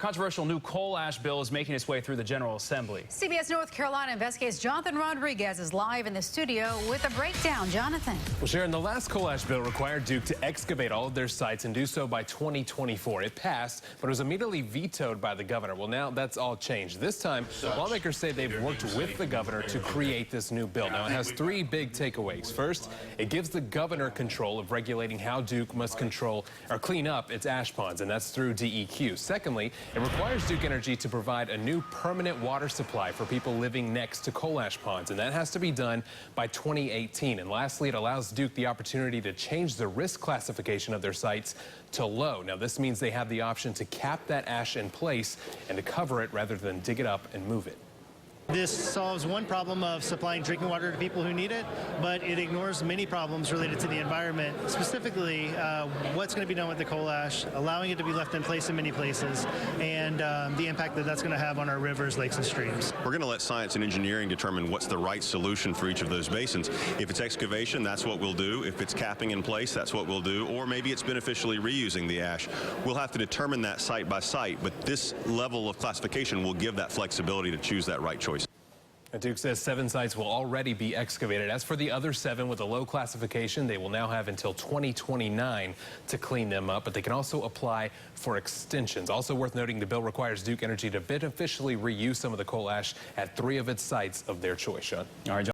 controversial new coal ash bill is making its way through the General Assembly. CBS North Carolina Investigates Jonathan Rodriguez is live in the studio with a breakdown. Jonathan. Well, Sharon, the last coal ash bill required Duke to excavate all of their sites and do so by 2024. It passed, but it was immediately vetoed by the governor. Well, now that's all changed. This time, lawmakers say they've worked with the governor to create this new bill. Now, it has three big takeaways. First, it gives the governor control of regulating how Duke must control or clean up its ash ponds, and that's through DEQ. Secondly, it requires Duke Energy to provide a new permanent water supply for people living next to coal ash ponds, and that has to be done by 2018. And lastly, it allows Duke the opportunity to change the risk classification of their sites to low. Now, this means they have the option to cap that ash in place and to cover it rather than dig it up and move it. This solves one problem of supplying drinking water to people who need it, but it ignores many problems related to the environment, specifically what's going to be done with the coal ash, allowing it to be left in place in many places, and the impact that that's going to have on our rivers, lakes, and streams. We're going to let science and engineering determine what's the right solution for each of those basins. If it's excavation, that's what we'll do. If it's capping in place, that's what we'll do. Or maybe it's beneficially reusing the ash. We'll have to determine that site by site, but this level of classification will give that flexibility to choose that right choice. Duke says 7 sites will already be excavated. As for the other 7 with a low classification, they will now have until 2029 to clean them up, but they can also apply for extensions. Also worth noting, the bill requires Duke Energy to beneficially reuse some of the coal ash at 3 of its sites of their choice. Sean. All right, John.